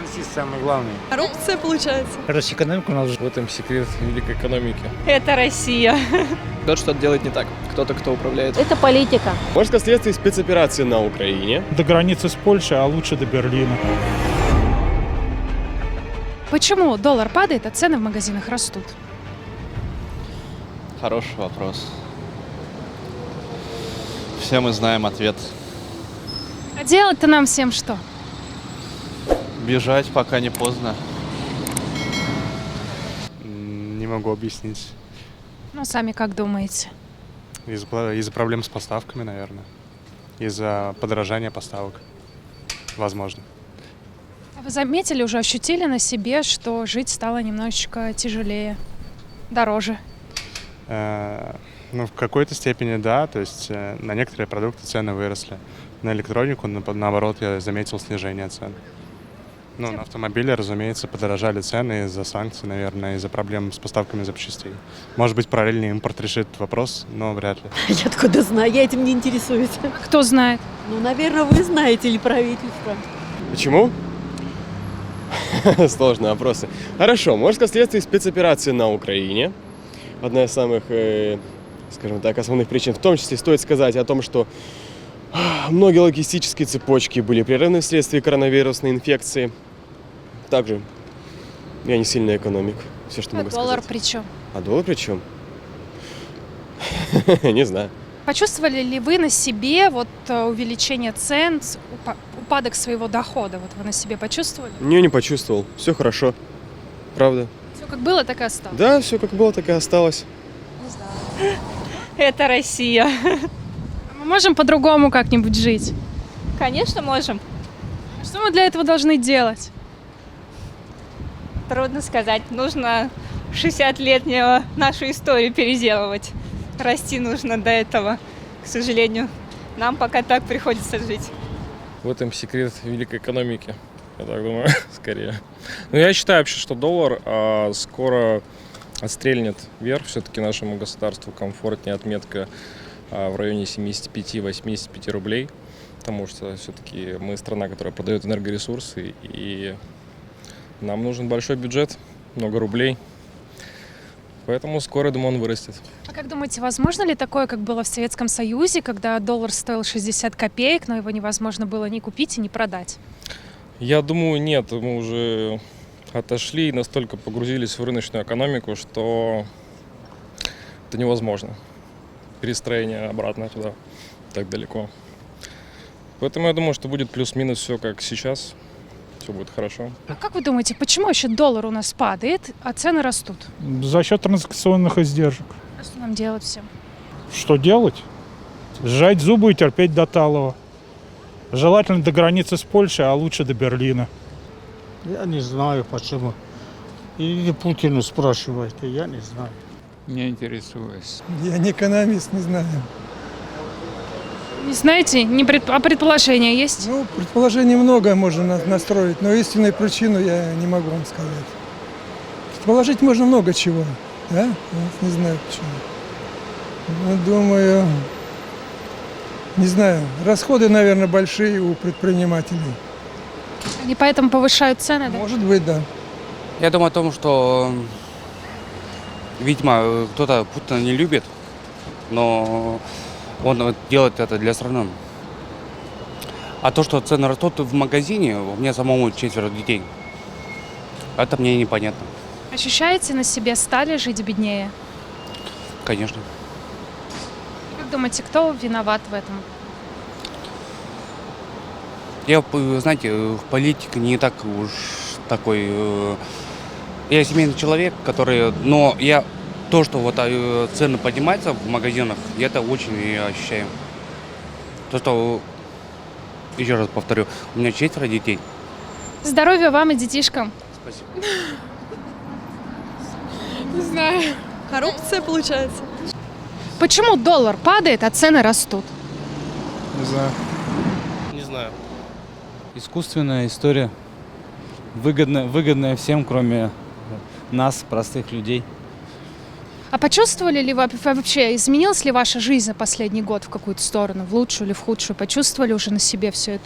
Финансист самый главный. Коррупция получается. Короче, экономика у нас В этом секрет великой экономики. Это Россия. Кто-то что-то делает не так, кто-то, кто управляет. Это политика. Может, как следствие спецоперации на Украине. До границы с Польшей, а лучше до Берлина. Почему доллар падает, а цены в магазинах растут? Хороший вопрос. Все мы знаем ответ. А делать-то нам всем что? Бежать, пока не поздно. Не могу объяснить. Ну, сами как думаете? Из-за проблем с поставками, наверное. Из-за подорожания поставок. Возможно. А вы заметили, уже ощутили на себе, что жить стало немножечко тяжелее, дороже? Ну, в какой-то степени да. То есть на некоторые продукты цены выросли. На электронику, наоборот, я заметил снижение цен. Ну, на автомобили, разумеется, подорожали цены из-за санкций, наверное, из-за проблем с поставками запчастей. Может быть, параллельный импорт решит этот вопрос, но вряд ли. Я откуда знаю, я этим не интересуюсь. Кто знает? Ну, наверное, вы знаете или правительство. Почему? Сложные вопросы. Хорошо, может, как следствие спецоперации на Украине. Одна из самых, скажем так, основных причин. В том числе стоит сказать о том, что многие логистические цепочки были прерваны вследствие коронавирусной инфекции. Также я не сильный экономик. Все, что могу Доллар сказать. при чем? А доллар при чем? Не знаю. Почувствовали ли вы на себе вот увеличение цен, упадок своего дохода? Вот вы на себе почувствовали? Не почувствовал. Все хорошо. Правда. Все как было, так и осталось. Да, все как было, так и осталось. Это Россия. Мы можем по-другому как-нибудь жить? Конечно, можем. А что мы для этого должны делать? Трудно сказать. Нужно 60-летнего нашу историю переделывать. Расти нужно до этого, к сожалению. Нам пока так приходится жить. В этом секрет великой экономики. Я так думаю, скорее. Но я считаю вообще, что доллар скоро отстрельнет вверх. Все-таки нашему государству комфортнее отметка в районе 75-85 рублей. Потому что все-таки мы страна, которая продает энергоресурсы. И нам нужен большой бюджет, много рублей. Поэтому скоро, думаю, он вырастет. А как думаете, возможно ли такое, как было в Советском Союзе, когда доллар стоил 60 копеек, но его невозможно было ни купить и ни продать? Я думаю, нет. Мы уже отошли и настолько погрузились в рыночную экономику, что это невозможно. Перестроение обратно туда так далеко. Поэтому я думаю, что будет плюс-минус все как сейчас. Все будет хорошо. А как вы думаете, почему вообще доллар у нас падает, а цены растут? За счет транзакционных издержек. А что нам делать всем? Что делать? Сжать зубы и терпеть до талого. Желательно до границы с Польшей, а лучше до Берлина. Я не знаю почему. И Путину спрашивайте, я не знаю. Не интересуюсь. Я не экономист, не знаю. Не знаете, а предположения есть? Ну, предположений много можно настроить, но истинную причину я не могу вам сказать. Предположить можно много чего, да? Вот не знаю почему. Ну, думаю, не знаю, расходы, наверное, большие у предпринимателей. Они поэтому повышают цены, да? Может быть, да. Я думаю о том, что, видимо, кто-то Путина не любит, но он делает это для страны. А то, что цены растут в магазине, у меня самому 4 детей, это мне непонятно. Ощущаете на себе, стали жить беднее? Конечно. Как думаете, кто виноват в этом? Я, знаете, в политике не так уж такой... Я семейный человек, который... Но я... То, что вот цены поднимаются в магазинах, я это очень ощущаю. То, что... Еще раз повторю, у меня 4 детей. Здоровья вам и детишкам. Спасибо. Не знаю. Коррупция получается. Почему доллар падает, а цены растут? Не знаю. Не знаю. Искусственная история. Выгодная всем, кроме нас, простых людей. А почувствовали ли вы вообще, изменилась ли ваша жизнь за последний год в какую-то сторону, в лучшую или в худшую? Почувствовали уже на себе все это?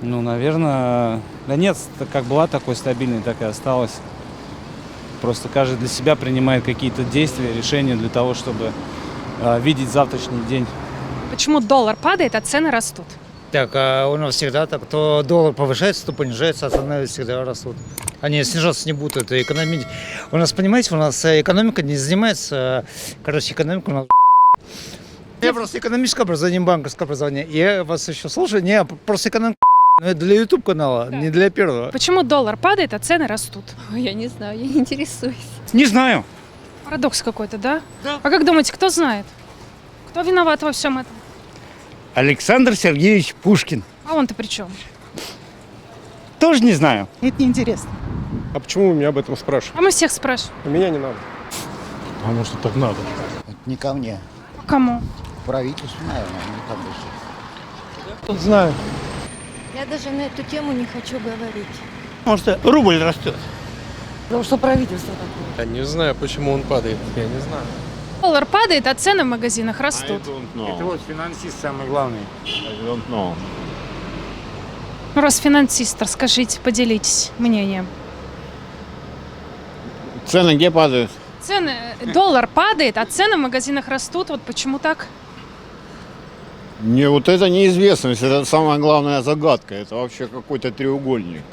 Ну, наверное, да нет, как была такой стабильной, так и осталась. Просто каждый для себя принимает какие-то действия, решения для того, чтобы видеть завтрашний день. Почему доллар падает, а цены растут? Так, а у нас всегда так. То доллар повышается, то понижается, а цены всегда растут. Они снижаться не будут. Это экономить. У нас, понимаете, у нас экономика не занимается... Короче, экономика у нас... Я просто экономическое образование, банковское образование. Я вас еще слушаю. Не, просто экономика... Но это для YouTube канала, не для первого. Почему доллар падает, а цены растут? Я не знаю, я не интересуюсь. Не знаю. Парадокс какой-то, да? А как думаете, кто знает? Кто виноват во всем этом? Александр Сергеевич Пушкин. А он-то при чем? Тоже не знаю. Это неинтересно. А почему вы меня об этом спрашиваете? А мы всех спрашиваем. Меня не надо. Потому что так надо. Не ко мне. А кому? Правительству, наверное, не ко мне. Тут знаю. Я даже на эту тему не хочу говорить. Потому что рубль растет. Потому что правительство такое. Я не знаю, почему он падает. Я не знаю. Доллар падает, а цены в магазинах растут. Это вот финансист самый главный. Ну, раз финансист, расскажите, поделитесь мнением. Цены где падают? Цены, доллар падает, а цены в магазинах растут. Вот почему так? Не, вот это неизвестность, это самая главная загадка. Это вообще какой-то треугольник.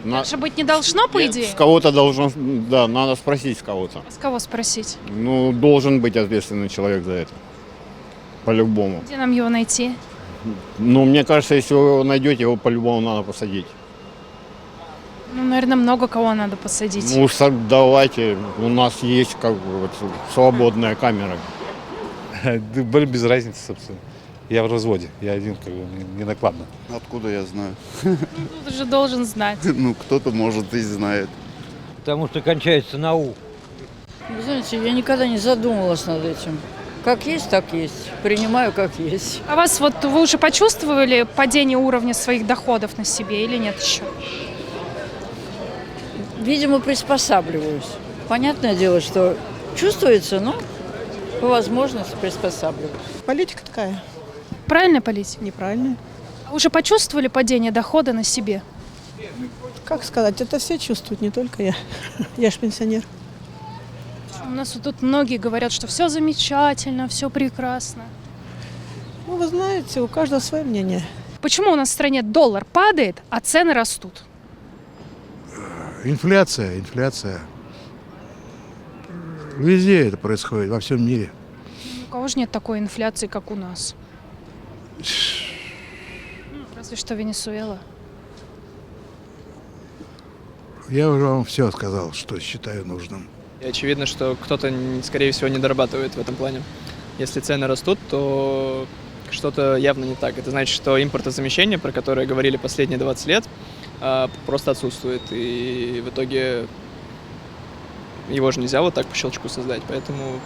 Так же быть не должно, по идее? С кого-то должен, да, надо спросить с кого-то. С кого спросить? Ну, должен быть ответственный человек за это. По-любому. Где нам его найти? Ну, мне кажется, если вы его найдете, его по-любому надо посадить. Ну, наверное, много кого надо посадить. Ну, давайте, у нас есть как бы вот свободная камера. Да без разницы, собственно. Я в разводе, я один, как бы, не накладно. Откуда я знаю? Ты же должен знать. Ну, кто-то, может, и знает. Потому что кончается на «у». Вы знаете, я никогда не задумывалась над этим. Как есть, так есть. Принимаю, как есть. А вас вот вы уже почувствовали падение уровня своих доходов на себе или нет еще? Видимо, приспосабливаюсь. Понятное дело, что чувствуется, но по возможности приспосабливаюсь. Политика такая. Правильная политика? Неправильная. А уже почувствовали падение дохода на себе? Как сказать, это все чувствуют, не только я. Я ж пенсионер. У нас вот тут многие говорят, что все замечательно, все прекрасно. Ну, вы знаете, у каждого свое мнение. Почему у нас в стране доллар падает, а цены растут? Инфляция. Везде это происходит, во всем мире. У кого же нет такой инфляции, как у нас? Разве что Венесуэла. Я уже вам все сказал, что считаю нужным. И очевидно, что кто-то, скорее всего, не дорабатывает в этом плане. Если цены растут, то что-то явно не так. Это значит, что импортозамещение, про которое говорили последние 20 лет, просто отсутствует. И в итоге его же нельзя вот так по щелчку создать. Поэтому,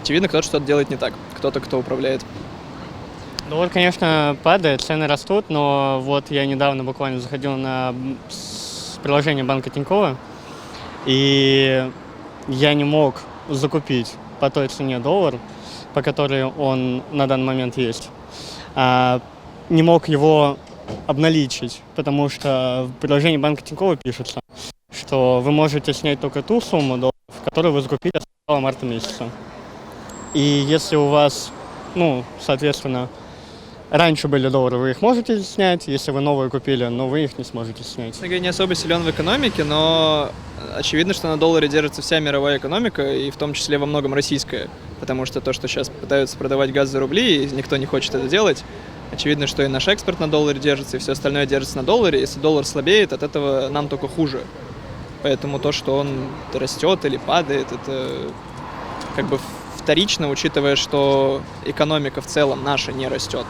очевидно, кто-то что-то делает не так. Кто-то, кто управляет. Доллар, конечно, падает, цены растут, но вот я недавно буквально заходил на приложение банка Тинькова, и я не мог закупить по той цене доллар, по которой он на данный момент есть. Не мог его обналичить, потому что в приложении банка Тинькова пишется, что вы можете снять только ту сумму долларов, которую вы закупили с начала марта месяца. И если у вас, соответственно, раньше были доллары, вы их можете снять, если вы новые купили, но вы их не сможете снять. Я не особо силен в экономике, но очевидно, что на долларе держится вся мировая экономика, и в том числе во многом российская, потому что то, что сейчас пытаются продавать газ за рубли, и никто не хочет это делать, очевидно, что и наш экспорт на долларе держится, и все остальное держится на долларе. Если доллар слабеет, от этого нам только хуже. Поэтому то, что он растет или падает, это как бы вторично, учитывая, что экономика в целом наша не растет.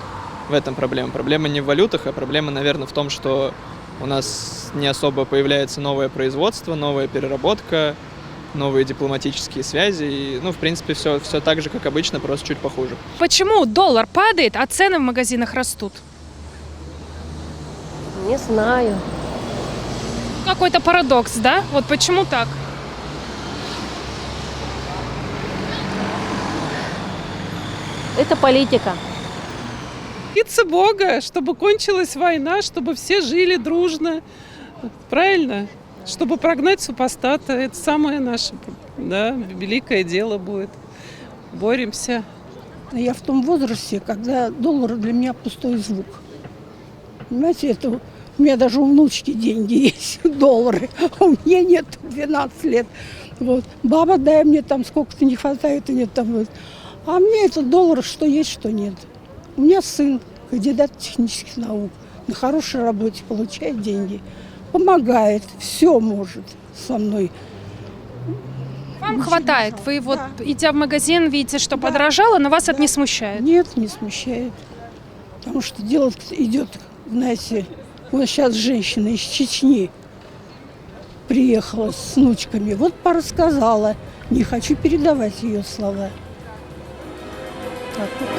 В этом проблема. Проблема не в валютах, а проблема, наверное, в том, что у нас не особо появляется новое производство, новая переработка, новые дипломатические связи. И, в принципе, все так же, как обычно, просто чуть похуже. Почему доллар падает, а цены в магазинах растут? Не знаю. Какой-то парадокс, да? Вот почему так? Это политика. Молиться Бога, чтобы кончилась война, чтобы все жили дружно. Правильно? Чтобы прогнать супостата. Это самое наше, да, великое дело будет. Боремся. Я в том возрасте, когда доллар для меня пустой звук. Понимаете, это у меня даже у внучки деньги есть, доллары, а у меня нет 12 лет. Вот. Баба, дай мне там сколько-то не хватает, и нет там. Вот. А мне это доллар, что есть, что нет. У меня сын, кандидат технических наук, на хорошей работе, получает деньги, помогает, все может со мной. Вам хватает? Вы вот, идя в магазин, видите, что подорожало, но вас это не смущает? Нет, не смущает. Потому что дело идет, знаете, вот сейчас женщина из Чечни приехала с внучками, вот порассказала, не хочу передавать ее слова. Так вот.